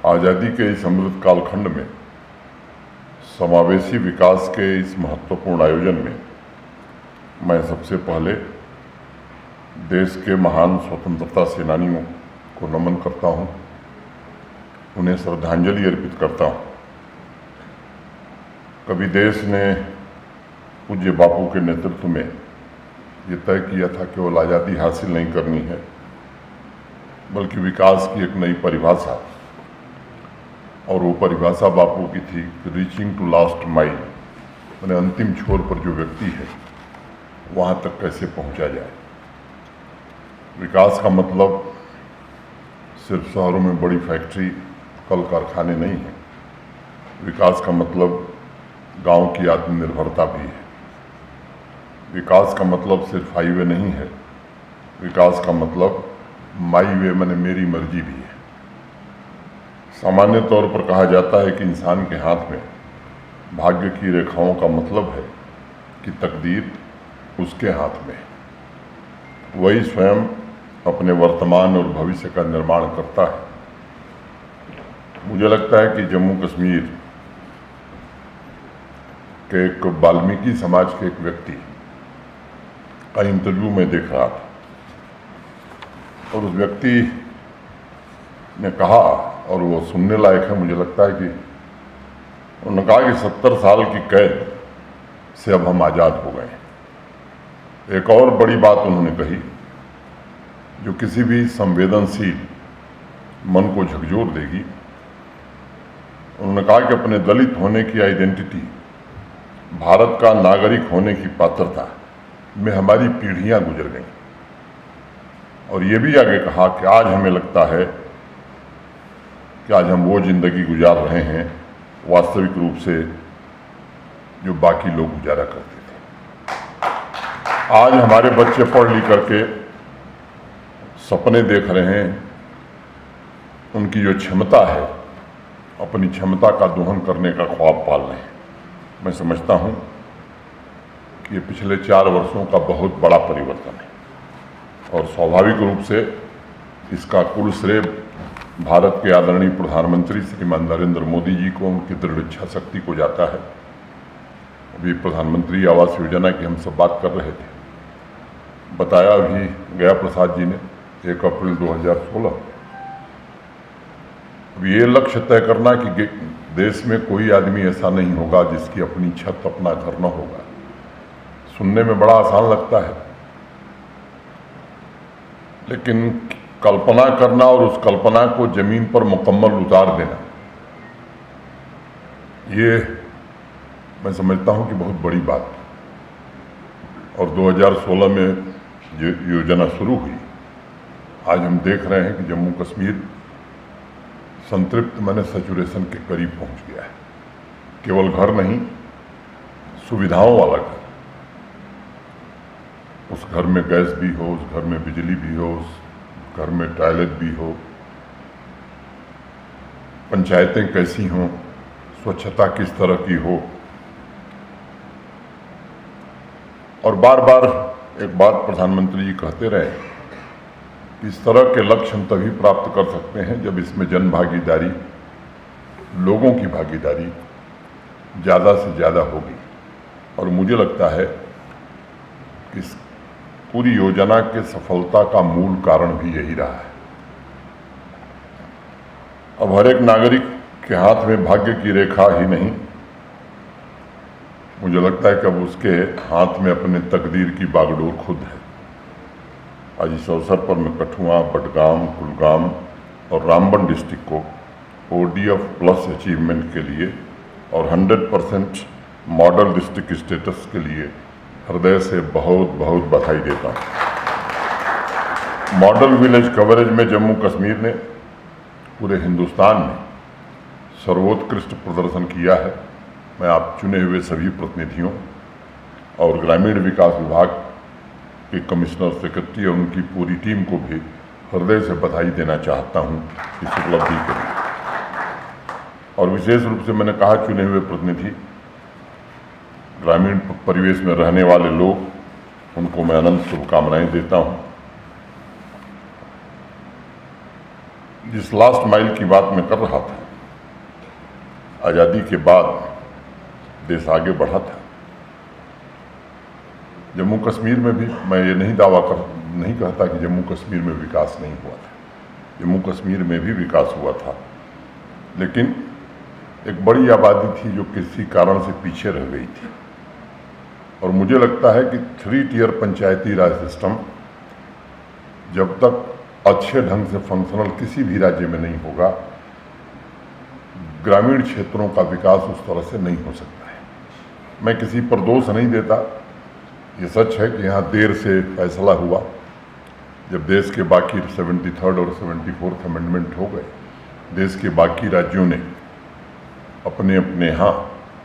आज़ादी के इस अमृत कालखंड में समावेशी विकास के इस महत्वपूर्ण आयोजन में मैं सबसे पहले देश के महान स्वतंत्रता सेनानियों को नमन करता हूं, उन्हें श्रद्धांजलि अर्पित करता हूं। कभी देश ने पूज्य बापू के नेतृत्व में ये तय किया था कि केवल आज़ादी हासिल नहीं करनी है बल्कि विकास की एक नई परिभाषा, और वो परिभाषा बापू की थी रीचिंग टू लास्ट माइल, यानी अंतिम छोर पर जो व्यक्ति है वहाँ तक कैसे पहुँचा जाए। विकास का मतलब सिर्फ शहरों में बड़ी फैक्ट्री कल कारखाने नहीं है। विकास का मतलब गांव की आत्मनिर्भरता भी है। विकास का मतलब सिर्फ हाईवे नहीं है। विकास का मतलब माई वे माने मेरी मर्जी भी है। सामान्य तौर पर कहा जाता है कि इंसान के हाथ में भाग्य की रेखाओं का मतलब है कि तकदीर उसके हाथ में है। वही स्वयं अपने वर्तमान और भविष्य का निर्माण करता है। मुझे लगता है कि जम्मू कश्मीर के एक वाल्मीकि समाज के एक व्यक्ति का इंटरव्यू में देख रहा था, और उस व्यक्ति ने कहा, और वो सुनने लायक है, मुझे लगता है कि उन्होंने कहा कि 70 साल की कैद से अब हम आज़ाद हो गए। एक और बड़ी बात उन्होंने कही जो किसी भी संवेदनशील मन को झकझोर देगी। उन्होंने कहा कि अपने दलित होने की आइडेंटिटी, भारत का नागरिक होने की पात्रता में हमारी पीढ़ियां गुजर गईं। और ये भी आगे कहा कि आज हमें लगता है कि आज हम वो जिंदगी गुजार रहे हैं वास्तविक रूप से जो बाकी लोग गुजारा करते थे। आज हमारे बच्चे पढ़ लिख करके सपने देख रहे हैं, उनकी जो क्षमता है अपनी क्षमता का दोहन करने का ख्वाब पाल रहे हैं। मैं समझता हूँ कि ये पिछले 4 वर्षों का बहुत बड़ा परिवर्तन है, और स्वाभाविक रूप से इसका कुल श्रेय भारत के आदरणीय प्रधानमंत्री श्रीमान नरेंद्र मोदी जी को, उनकी दृढ़ इच्छा शक्ति को जाता है। अभी प्रधानमंत्री आवास योजना की हम सब बात कर रहे थे, बताया अभी गया प्रसाद जी ने 1 अप्रैल 2016। अब ये लक्ष्य तय करना कि देश में कोई आदमी ऐसा नहीं होगा जिसकी अपनी छत, अपना घर न होगा, सुनने में बड़ा आसान लगता है, लेकिन कल्पना करना और उस कल्पना को जमीन पर मुकम्मल उतार देना, ये मैं समझता हूँ कि बहुत बड़ी बात है। और 2016 में जो योजना शुरू हुई, आज हम देख रहे हैं कि जम्मू कश्मीर संतृप्त माने सैचुरेशन के करीब पहुँच गया है। केवल घर नहीं, सुविधाओं वाला घर, उस घर में गैस भी हो, उस घर में बिजली भी हो, उस घर में टॉयलेट भी हो, पंचायतें कैसी हों, स्वच्छता किस तरह की हो। और बार बार एक बात प्रधानमंत्री जी कहते रहे, इस तरह के लक्ष्य हम तभी प्राप्त कर सकते हैं जब इसमें जन भागीदारी, लोगों की भागीदारी ज़्यादा से ज़्यादा होगी। और मुझे लगता है कि इस पूरी योजना के सफलता का मूल कारण भी यही रहा है। अब हर एक नागरिक के हाथ में भाग्य की रेखा ही नहीं, मुझे लगता है कि अब उसके हाथ में अपने तकदीर की बागडोर खुद है। आज इस अवसर पर मैं कठुआ, बडगाम, कुलगाम और रामबन डिस्ट्रिक्ट को ODF प्लस अचीवमेंट के लिए और 100% मॉडल डिस्ट्रिक्ट स्टेटस के लिए हृदय से बहुत बहुत बधाई देता हूँ। मॉडल विलेज कवरेज में जम्मू कश्मीर ने पूरे हिंदुस्तान में सर्वोत्कृष्ट प्रदर्शन किया है। मैं आप चुने हुए सभी प्रतिनिधियों और ग्रामीण विकास विभाग के कमिश्नर, सेक्रेटरी और उनकी पूरी टीम को भी हृदय से बधाई देना चाहता हूँ इस उपलब्धि के लिए। और विशेष रूप से मैंने कहा, चुने हुए प्रतिनिधि, ग्रामीण परिवेश में रहने वाले लोग, उनको मैं अनंत शुभकामनाएं देता हूं। जिस लास्ट माइल की बात मैं कर रहा था, आज़ादी के बाद देश आगे बढ़ा था। जम्मू कश्मीर में भी मैं ये नहीं कहता कि जम्मू कश्मीर में विकास नहीं हुआ था। जम्मू कश्मीर में भी विकास हुआ था, लेकिन एक बड़ी आबादी थी जो किसी कारण से पीछे रह गई थी। और मुझे लगता है कि 3 टियर पंचायती राज सिस्टम जब तक अच्छे ढंग से फंक्शनल किसी भी राज्य में नहीं होगा, ग्रामीण क्षेत्रों का विकास उस तरह से नहीं हो सकता है। मैं किसी पर दोष नहीं देता। ये सच है कि यहाँ देर से फैसला हुआ। जब देश के बाकी 73rd और 74th अमेंडमेंट हो गए, देश के बाकी राज्यों ने अपने अपने यहाँ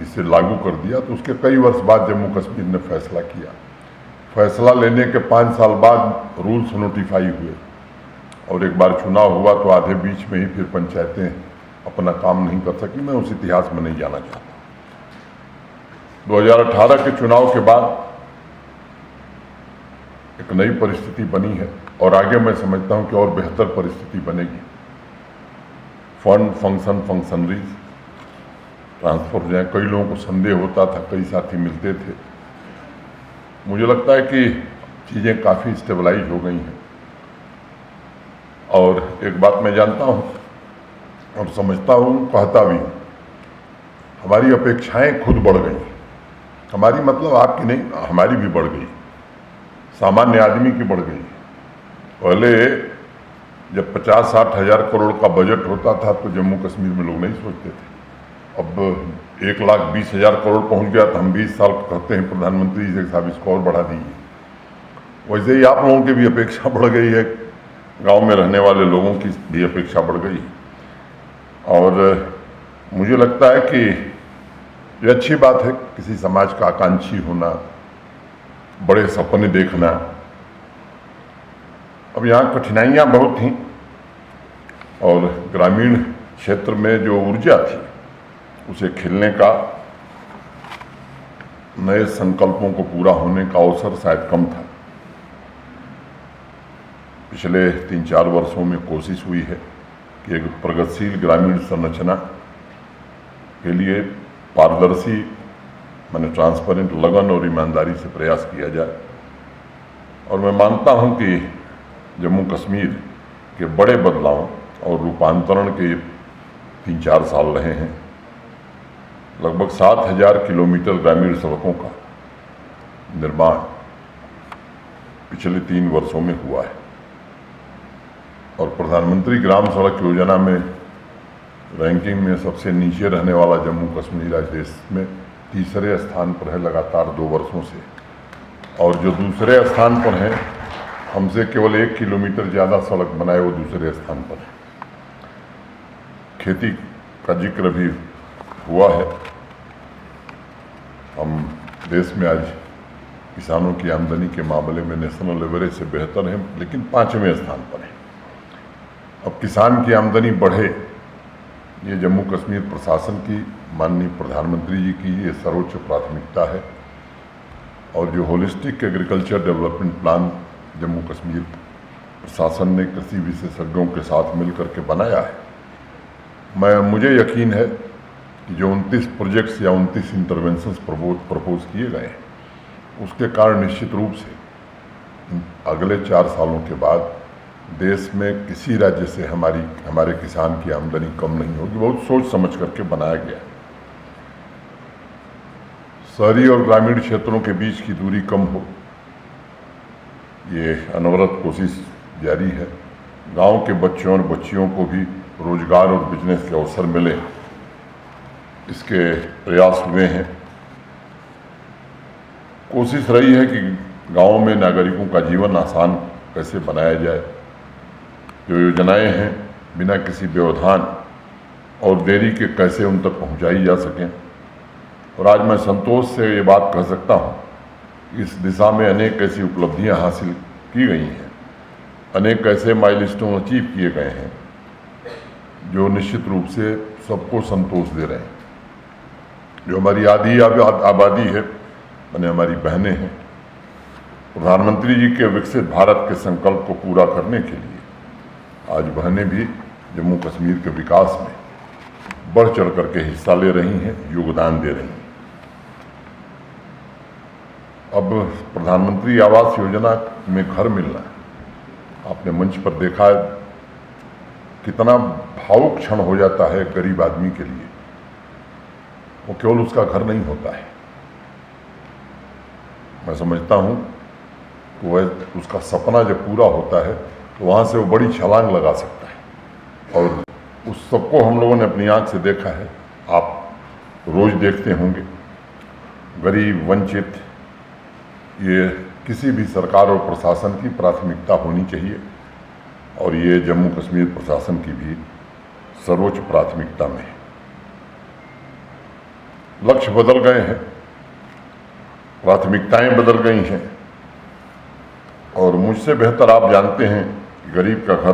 इसे लागू कर दिया, तो उसके कई वर्ष बाद जम्मू कश्मीर ने फैसला किया। फैसला लेने के 5 साल बाद रूल्स नोटिफाई हुए और एक बार चुनाव हुआ तो आधे बीच में ही फिर पंचायतें अपना काम नहीं कर सकी। मैं उस इतिहास में नहीं जाना चाहता। 2018 के चुनाव के बाद एक नई परिस्थिति बनी है और आगे मैं समझता हूं कि और बेहतर परिस्थिति बनेगी। फंड फंक्शनरीज ट्रांसफर हो जाए। कई लोगों को संदेह होता था, कई साथी मिलते थे। मुझे लगता है कि चीज़ें काफ़ी स्टेबलाइज हो गई हैं। और एक बात मैं जानता हूं और समझता हूं, कहता भी हूं, हमारी अपेक्षाएं खुद बढ़ गई। हमारी मतलब आपकी नहीं, हमारी भी बढ़ गई, सामान्य आदमी की बढ़ गई। पहले जब 50-60 हज़ार करोड़ का बजट होता था तो जम्मू कश्मीर में लोग नहीं सोचते थे। अब 1,20,000 करोड़ पहुंच गया तो हम 20 साल कहते हैं प्रधानमंत्री जी से साहब इसको और बढ़ा दीजिए। वैसे ही आप लोगों की भी अपेक्षा बढ़ गई है, गांव में रहने वाले लोगों की भी अपेक्षा बढ़ गई। और मुझे लगता है कि ये अच्छी बात है, किसी समाज का आकांक्षी होना, बड़े सपने देखना। अब यहाँ कठिनाइयाँ बहुत थीं और ग्रामीण क्षेत्र में जो ऊर्जा थी उसे खिलने का, नए संकल्पों को पूरा होने का अवसर शायद कम था। पिछले 3-4 वर्षों में कोशिश हुई है कि एक प्रगतिशील ग्रामीण संरचना के लिए पारदर्शी माने ट्रांसपेरेंट लगन और ईमानदारी से प्रयास किया जाए। और मैं मानता हूं कि जम्मू कश्मीर के बड़े बदलाव और रूपांतरण के 3-4 साल रहे हैं। लगभग 7,000 किलोमीटर ग्रामीण सड़कों का निर्माण पिछले 3 वर्षों में हुआ है। और प्रधानमंत्री ग्राम सड़क योजना में रैंकिंग में सबसे नीचे रहने वाला जम्मू कश्मीर आज देश में 3रे स्थान पर है लगातार 2 वर्षों से। और जो दूसरे स्थान पर है, हमसे केवल 1 किलोमीटर ज़्यादा सड़क बनाए, वो दूसरे स्थान पर है। खेती का जिक्र भी हुआ है। हम देश में आज किसानों की आमदनी के मामले में नेशनल एवरेज से बेहतर हैं, लेकिन 5वें स्थान पर है। अब किसान की आमदनी बढ़े, ये जम्मू कश्मीर प्रशासन की, माननीय प्रधानमंत्री जी की ये सर्वोच्च प्राथमिकता है। और जो holistic agriculture development plan Jammu Kashmir प्रशासन ने कृषि विशेषज्ञों के साथ मिलकर के बनाया है, मुझे यकीन है कि जो 29 प्रोजेक्ट्स या 29 इंटरवेंशंस प्रपोज किए गए हैं, उसके कारण निश्चित रूप से अगले 4 सालों के बाद देश में किसी राज्य से हमारे किसान की आमदनी कम नहीं होगी। बहुत सोच समझ करके बनाया गया है। शहरी और ग्रामीण क्षेत्रों के बीच की दूरी कम हो, ये अनवरत कोशिश जारी है। गांव के बच्चों और बच्चियों को भी रोजगार और बिजनेस के अवसर मिले, इसके प्रयास हुए हैं। कोशिश रही है कि गांवों में नागरिकों का जीवन आसान कैसे बनाया जाए। जो योजनाएं हैं बिना किसी व्यवधान और देरी के कैसे उन तक पहुंचाई जा सकें। और आज मैं संतोष से ये बात कह सकता हूं, इस दिशा में अनेक ऐसी उपलब्धियां हासिल की गई हैं, अनेक ऐसे माइलस्टोन अचीव किए गए हैं जो निश्चित रूप से सबको संतोष दे रहे हैं। जो हमारी आधी आबादी है, माने हमारी बहनें हैं, प्रधानमंत्री जी के विकसित भारत के संकल्प को पूरा करने के लिए आज बहनें भी जम्मू कश्मीर के विकास में बढ़ चढ़ करके हिस्सा ले रही हैं, योगदान दे रही हैं। अब प्रधानमंत्री आवास योजना में घर मिलना, आपने मंच पर देखा है कितना भावुक क्षण हो जाता है गरीब आदमी के लिए। वो केवल उसका घर नहीं होता है, मैं समझता हूं कि वह उसका सपना जब पूरा होता है तो वहां से वो बड़ी छलांग लगा सकता है। और उस सबको हम लोगों ने अपनी आंख से देखा है, आप रोज देखते होंगे। गरीब, वंचित, ये किसी भी सरकार और प्रशासन की प्राथमिकता होनी चाहिए और ये जम्मू कश्मीर प्रशासन की भी सर्वोच्च प्राथमिकता में है। लक्ष्य बदल गए हैं, प्राथमिकताएं बदल गई हैं और मुझसे बेहतर आप जानते हैं कि गरीब का घर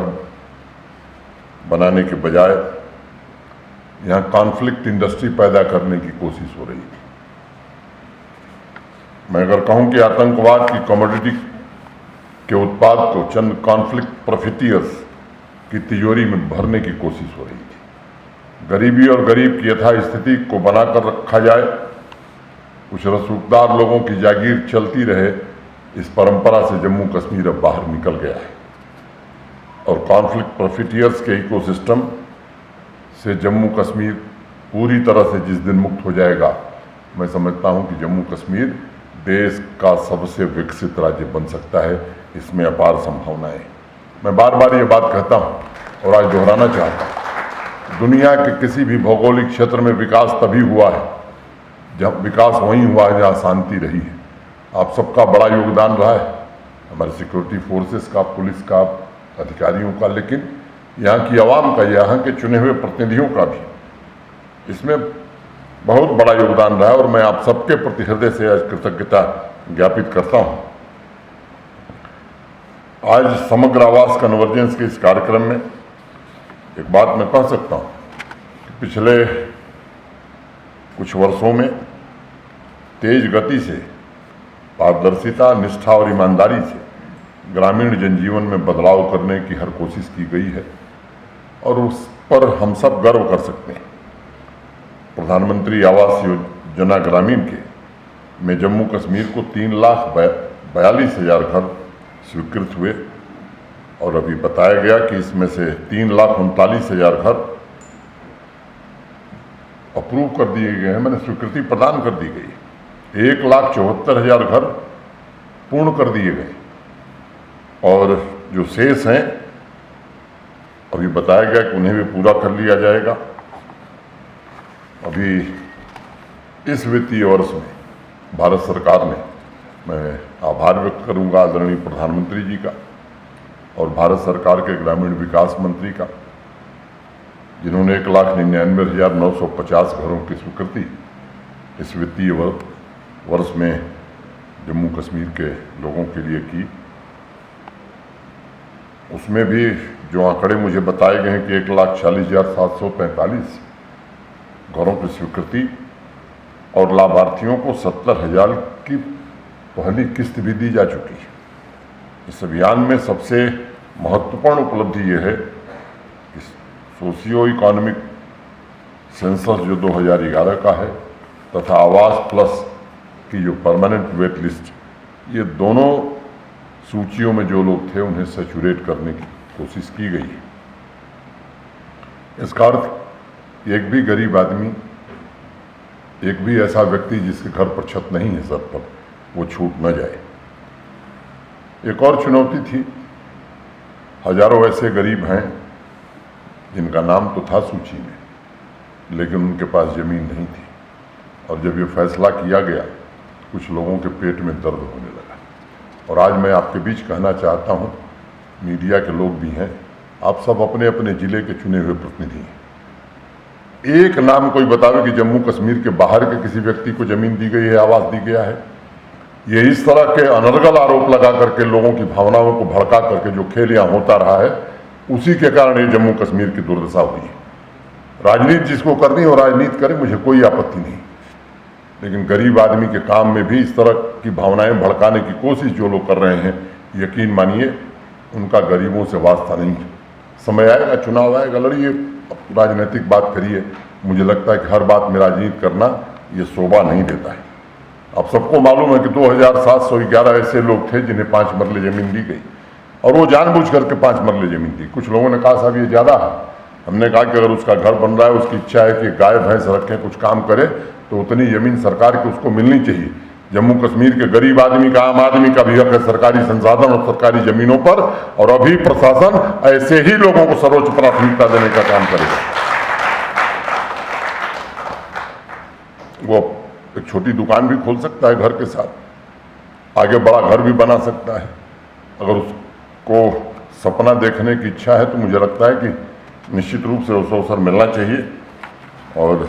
बनाने के बजाय यहाँ कॉन्फ्लिक्ट इंडस्ट्री पैदा करने की कोशिश हो रही थी। मैं अगर कहूं कि आतंकवाद की कमोडिटी के उत्पाद को चंद कॉन्फ्लिक्ट प्रॉफिटियर्स की तिजोरी में भरने की कोशिश हो रही थी। गरीबी और गरीब की यथास्थिति को बनाकर रखा जाए, कुछ रसूखदार लोगों की जागीर चलती रहे, इस परंपरा से जम्मू कश्मीर अब बाहर निकल गया है और कॉन्फ्लिक्ट प्रॉफिटियर्स के इकोसिस्टम से जम्मू कश्मीर पूरी तरह से जिस दिन मुक्त हो जाएगा, मैं समझता हूं कि जम्मू कश्मीर देश का सबसे विकसित राज्य बन सकता है। इसमें अपार संभावनाएं। मैं बार बार ये बात कहता हूं और आज दोहराना चाहता हूं, दुनिया के किसी भी भौगोलिक क्षेत्र में विकास तभी हुआ है जब विकास वहीं हुआ है जहां शांति रही है। आप सबका बड़ा योगदान रहा है, हमारे सिक्योरिटी फोर्सेस का, पुलिस का, अधिकारियों का, लेकिन यहाँ की आवाम का, यहाँ के चुने हुए प्रतिनिधियों का भी इसमें बहुत बड़ा योगदान रहा है और मैं आप सबके प्रति हृदय से आज कृतज्ञता ज्ञापित करता हूँ। आज समग्र आवास कन्वर्जेंस के इस कार्यक्रम में एक बात मैं कह सकता हूँ कि पिछले कुछ वर्षों में तेज गति से, पारदर्शिता, निष्ठा और ईमानदारी से ग्रामीण जनजीवन में बदलाव करने की हर कोशिश की गई है और उस पर हम सब गर्व कर सकते हैं। प्रधानमंत्री आवास योजना ग्रामीण के में जम्मू कश्मीर को 3,42,000 घर स्वीकृत हुए और अभी बताया गया कि इसमें से 3,39,000 घर अप्रूव कर दिए गए हैं, मैंने स्वीकृति प्रदान कर दी गई। 1,74,000 घर पूर्ण कर दिए गए और जो शेष हैं अभी बताया गया कि उन्हें भी पूरा कर लिया जाएगा। अभी इस वित्तीय वर्ष में भारत सरकार ने, मैं आभार व्यक्त करूंगा आदरणीय प्रधानमंत्री जी का और भारत सरकार के ग्रामीण विकास मंत्री का, जिन्होंने 1,99,950 घरों की स्वीकृति इस वित्तीय वर्ष में जम्मू कश्मीर के लोगों के लिए की। उसमें भी जो आंकड़े मुझे बताए गए हैं कि 1,40,743 घरों की स्वीकृति और लाभार्थियों को 70,000 की पहली किस्त भी दी जा चुकी है। इस अभियान में सबसे महत्वपूर्ण उपलब्धि यह है कि सोशियो इकोनॉमिक सेंसस जो 2011 का है तथा आवास प्लस की जो परमानेंट वेट लिस्ट, ये दोनों सूचियों में जो लोग थे उन्हें सैचुरेट करने की कोशिश की गई है। इसका अर्थ एक भी गरीब आदमी, एक भी ऐसा व्यक्ति जिसके घर पर छत नहीं है सर पर, वो छूट न जाए। एक और चुनौती थी, हजारों ऐसे गरीब हैं जिनका नाम तो था सूची में लेकिन उनके पास ज़मीन नहीं थी और जब ये फैसला किया गया कुछ लोगों के पेट में दर्द होने लगा। और आज मैं आपके बीच कहना चाहता हूँ, मीडिया के लोग भी हैं, आप सब अपने अपने ज़िले के चुने हुए प्रतिनिधि हैं। एक नाम कोई बतावे कि जम्मू कश्मीर के बाहर के किसी व्यक्ति को ज़मीन दी गई है, आवास दी गया है। ये इस तरह के अनर्गल आरोप लगा करके लोगों की भावनाओं को भड़का करके जो खेल यहाँ होता रहा है, उसी के कारण ये जम्मू कश्मीर की दुर्दशा हुई है। राजनीति जिसको करनी हो राजनीति करे, मुझे कोई आपत्ति नहीं, लेकिन गरीब आदमी के काम में भी इस तरह की भावनाएं भड़काने की कोशिश जो लोग कर रहे हैं, यकीन मानिए उनका गरीबों से वास्ता नहीं है। समय आएगा, चुनाव आएगा, लड़िए, राजनीतिक बात करिए। मुझे लगता है कि हर बात में राजनीति करना ये शोभा नहीं देता है। अब सबको मालूम है कि 2711 ऐसे लोग थे जिन्हें 5 मरले ज़मीन दी गई, और वो जानबूझ करके 5 मरले ज़मीन दी। कुछ लोगों ने कहा साहब ये ज़्यादा है। हमने कहा कि अगर उसका घर बन रहा है, उसकी इच्छा है कि गाय भैंस रखें, कुछ काम करे, तो उतनी ज़मीन सरकार की उसको मिलनी चाहिए। जम्मू कश्मीर के गरीब आदमी का, आम आदमी का भी हक है सरकारी संसाधन और सरकारी ज़मीनों पर, और अभी प्रशासन ऐसे ही लोगों को सर्वोच्च प्राथमिकता देने का काम करेगा। वो एक छोटी दुकान भी खोल सकता है घर के साथ, आगे बड़ा घर भी बना सकता है। अगर उसको सपना देखने की इच्छा है तो मुझे लगता है कि निश्चित रूप से उसे अवसर मिलना चाहिए, और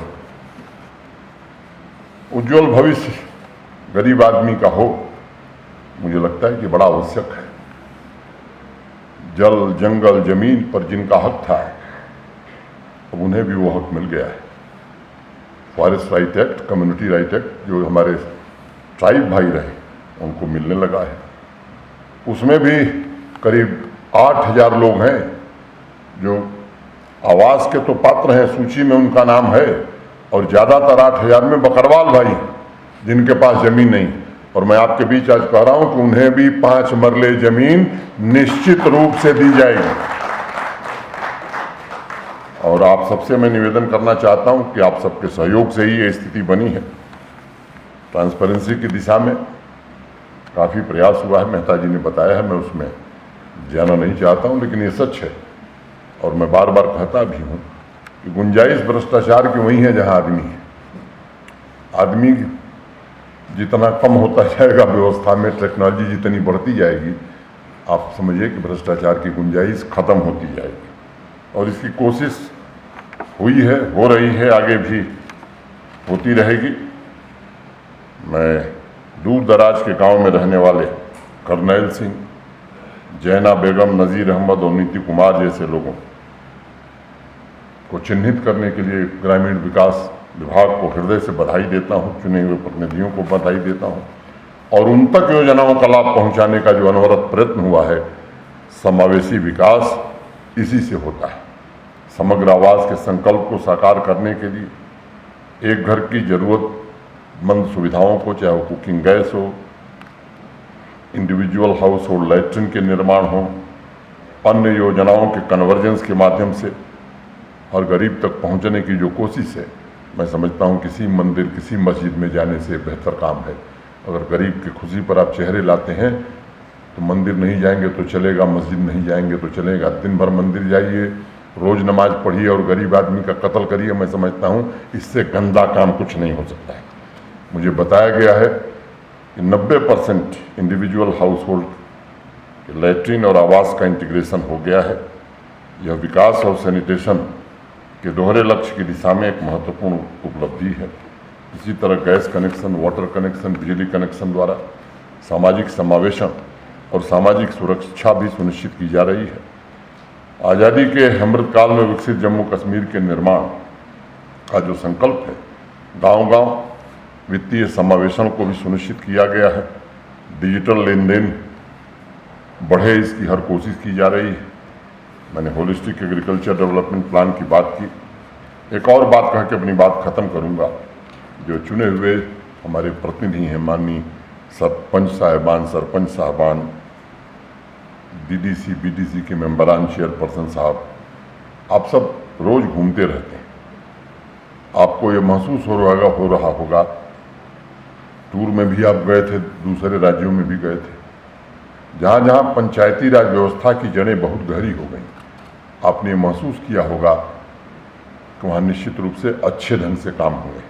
उज्जवल भविष्य गरीब आदमी का हो, मुझे लगता है कि बड़ा आवश्यक है। जल, जंगल, जमीन पर जिनका हक था, अब उन्हें भी वो हक मिल गया है। Forest right act, community right act, जो हमारे ट्राइब भाई रहे, उनको मिलने लगा है। उसमें भी करीब 8000 लोग हैं जो आवास के तो पात्र हैं, सूची में उनका नाम है, और ज़्यादातर 8000 में बकरवाल भाई, जिनके पास ज़मीन नहीं। और मैं आपके बीच आज कह रहा हूं कि उन्हें भी 5 मरले ज़मीन निश्चित रूप से दी जाएगी। और आप सबसे मैं निवेदन करना चाहता हूं कि आप सबके सहयोग से ही ये स्थिति बनी है। ट्रांसपेरेंसी की दिशा में काफ़ी प्रयास हुआ है, मेहता जी ने बताया है, मैं उसमें जाना नहीं चाहता हूं, लेकिन ये सच है। और मैं बार बार कहता भी हूं कि गुंजाइश भ्रष्टाचार की वही है जहां आदमी है। आदमी जितना कम होता जाएगा व्यवस्था में, टेक्नोलॉजी जितनी बढ़ती जाएगी, आप समझिए कि भ्रष्टाचार की गुंजाइश खत्म होती जाएगी। और इसकी कोशिश हुई है, हो रही है, आगे भी होती रहेगी। मैं दूर दराज के गांव में रहने वाले करनैल सिंह, जैना बेगम, नज़ीर अहमद और नीति कुमार जैसे लोगों को चिन्हित करने के लिए ग्रामीण विकास विभाग को हृदय से बधाई देता हूं, चुने हुए प्रतिनिधियों को बधाई देता हूं, और उन तक योजनाओं का लाभ पहुंचाने का जो अनवरत प्रयत्न हुआ है। समावेशी विकास इसी से होता है। समग्र आवास के संकल्प को साकार करने के लिए एक घर की ज़रूरतमंद सुविधाओं को, चाहे वो कुकिंग गैस हो, इंडिविजुअल हाउस होल्ड लैट्रिन के निर्माण हो, अन्य योजनाओं के कन्वर्जेंस के माध्यम से हर गरीब तक पहुंचने की जो कोशिश है, मैं समझता हूं किसी मंदिर, किसी मस्जिद में जाने से बेहतर काम है। अगर गरीब की खुशी पर आप चेहरे लाते हैं तो मंदिर नहीं जाएंगे तो चलेगा, मस्जिद नहीं जाएंगे तो चलेगा। दिन भर मंदिर जाइए, रोज़ नमाज पढ़िए और गरीब आदमी का कत्ल करिए, मैं समझता हूं इससे गंदा काम कुछ नहीं हो सकता है। मुझे बताया गया है कि 90% इंडिविजुअल हाउस होल्ड लैट्रिन और आवास का इंटीग्रेशन हो गया है। यह विकास और सैनिटेशन के दोहरे लक्ष्य की दिशा में एक महत्वपूर्ण उपलब्धि है। इसी तरह गैस कनेक्शन, वाटर कनेक्शन, बिजली कनेक्शन द्वारा सामाजिक समावेशन और सामाजिक सुरक्षा भी सुनिश्चित की जा रही है। आज़ादी के अमृतकाल में विकसित जम्मू कश्मीर के निर्माण का जो संकल्प है, गांव-गांव वित्तीय समावेशन को भी सुनिश्चित किया गया है। डिजिटल लेन देन बढ़े, इसकी हर कोशिश की जा रही है। मैंने होलिस्टिक एग्रीकल्चर डेवलपमेंट प्लान की बात की। एक और बात कह के अपनी बात ख़त्म करूंगा। जो चुने हुए हमारे प्रतिनिधि हैं, माननीय सरपंच साहिबान, सरपंच साहबान, डीडीसी, बीडीसी के मेंबरान, चेयरपर्सन साहब, आप सब रोज़ घूमते रहते हैं। आपको ये महसूस हो रहा होगा, टूर में भी आप गए थे, दूसरे राज्यों में भी गए थे, जहाँ जहाँ पंचायती राज व्यवस्था की जड़ें बहुत गहरी हो गई, आपने महसूस किया होगा कि वहाँ निश्चित रूप से अच्छे ढंग से काम हुए।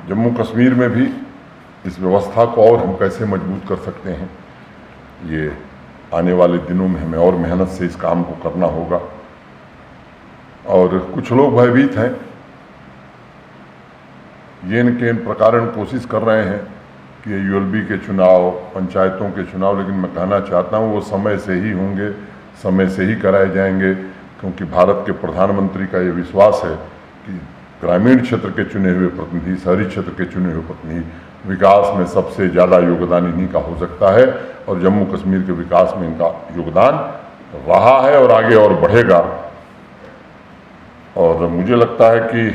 जम्मू कश्मीर में भी इस व्यवस्था को और हम कैसे मजबूत कर सकते हैं, ये आने वाले दिनों में हमें और मेहनत से इस काम को करना होगा। और कुछ लोग भयभीत हैं, ये न के प्रकार कोशिश कर रहे हैं कि यूएलबी के चुनाव, पंचायतों के चुनाव, लेकिन मैं कहना चाहता हूँ वो समय से ही होंगे, समय से ही कराए जाएंगे, क्योंकि भारत के प्रधानमंत्री का ये विश्वास है कि ग्रामीण क्षेत्र के चुने हुए प्रतिनिधि, शहरी क्षेत्र के चुने हुए प्रतिनिधि, विकास में सबसे ज़्यादा योगदान इन्हीं का हो सकता है, और जम्मू कश्मीर के विकास में इनका योगदान रहा है और आगे और बढ़ेगा। और मुझे लगता है कि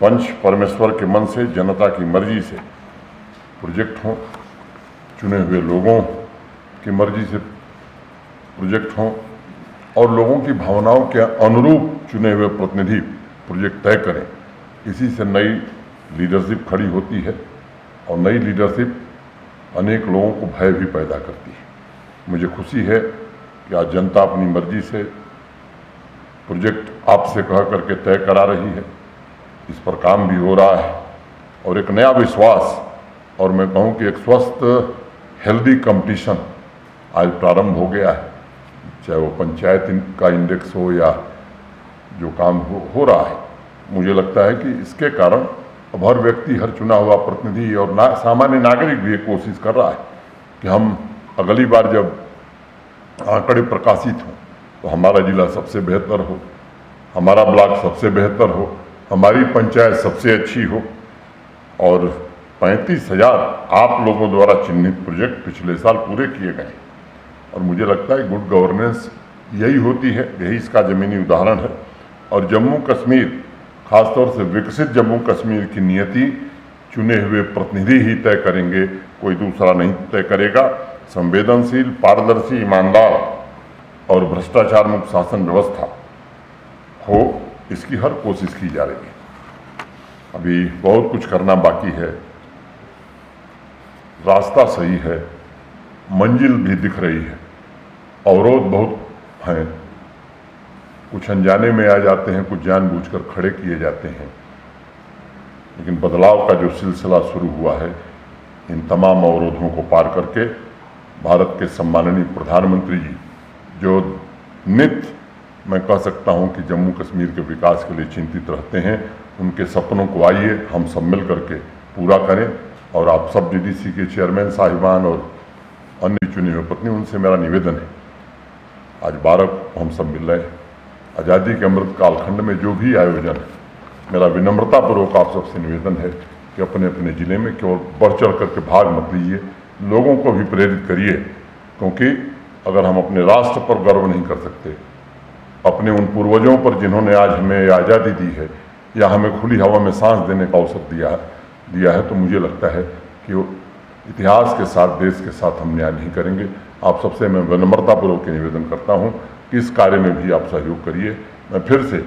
पंच परमेश्वर के मन से, जनता की मर्जी से प्रोजेक्ट हों, चुने हुए लोगों की मर्जी से प्रोजेक्ट हों और लोगों की भावनाओं के अनुरूप चुने हुए प्रतिनिधि प्रोजेक्ट तय करें। इसी से नई लीडरशिप खड़ी होती है और नई लीडरशिप अनेक लोगों को भय भी पैदा करती है। मुझे खुशी है कि आज जनता अपनी मर्जी से प्रोजेक्ट आपसे कह करके तय करा रही है। इस पर काम भी हो रहा है और एक नया विश्वास और मैं कहूँ कि एक स्वस्थ हेल्दी कंपटीशन आज प्रारंभ हो गया है। चाहे वो पंचायत का इंडेक्स हो या जो काम हो रहा है, मुझे लगता है कि इसके कारण अब हर व्यक्ति, हर चुना हुआ प्रतिनिधि और सामान्य नागरिक भी एक कोशिश कर रहा है कि हम अगली बार जब आंकड़े प्रकाशित हों तो हमारा जिला सबसे बेहतर हो, हमारा ब्लॉक सबसे बेहतर हो, हमारी पंचायत सबसे अच्छी हो। और 35,000 आप लोगों द्वारा चिन्हित प्रोजेक्ट पिछले साल पूरे किए गए और मुझे लगता है गुड गवर्नेंस यही होती है, यही इसका ज़मीनी उदाहरण है। और जम्मू कश्मीर, खासतौर से विकसित जम्मू कश्मीर की नियति चुने हुए प्रतिनिधि ही तय करेंगे, कोई दूसरा नहीं तय करेगा। संवेदनशील, पारदर्शी, ईमानदार और भ्रष्टाचार मुक्त शासन व्यवस्था हो, इसकी हर कोशिश की जा रही है। अभी बहुत कुछ करना बाकी है, रास्ता सही है, मंजिल भी दिख रही है, अवरोध बहुत हैं, कुछ अनजाने में आ जाते हैं, कुछ जानबूझकर खड़े किए जाते हैं, लेकिन बदलाव का जो सिलसिला शुरू हुआ है, इन तमाम अवरोधों को पार करके भारत के सम्माननीय प्रधानमंत्री जी जो नित्य, मैं कह सकता हूं कि जम्मू कश्मीर के विकास के लिए चिंतित रहते हैं, उनके सपनों को आइए हम सब मिल करके पूरा करें। और आप सब डीडीसी के चेयरमैन साहिबान और अन्य चुने हुए प्रतिनिधि, उनसे मेरा निवेदन है, आज 12 को हम सब मिल रहे हैं, आज़ादी के अमृत कालखंड में जो भी आयोजन है, मेरा विनम्रतापूर्वक आप सबसे निवेदन है कि अपने अपने ज़िले में केवल बढ़ चढ़ करके भाग मत लीजिए, लोगों को भी प्रेरित करिए। क्योंकि अगर हम अपने राष्ट्र पर गर्व नहीं कर सकते, अपने उन पूर्वजों पर जिन्होंने आज हमें आज़ादी दी है या हमें खुली हवा में सांस देने का अवसर दिया है, तो मुझे लगता है कि वो इतिहास के साथ, देश के साथ हम न्याय नहीं करेंगे। आप सबसे मैं विनम्रतापूर्वक निवेदन करता हूँ कि इस कार्य में भी आप सहयोग करिए। मैं फिर से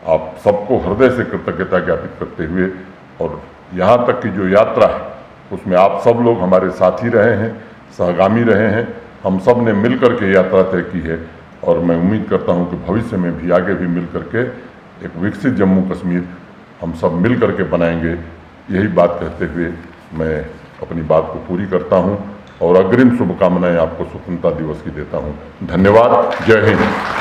आप सबको हृदय से कृतज्ञता ज्ञापित करते हुए, और यहाँ तक की जो यात्रा है उसमें आप सब लोग हमारे साथी रहे हैं, सहगामी रहे हैं, हम सब ने मिल कर के यात्रा तय की है और मैं उम्मीद करता हूँ कि भविष्य में भी आगे भी मिल करके एक विकसित जम्मू कश्मीर हम सब मिल करके बनाएंगे। यही बात कहते हुए मैं अपनी बात को पूरी करता हूँ और अग्रिम शुभकामनाएं आपको स्वतंत्रता दिवस की देता हूँ। धन्यवाद। जय हिंद।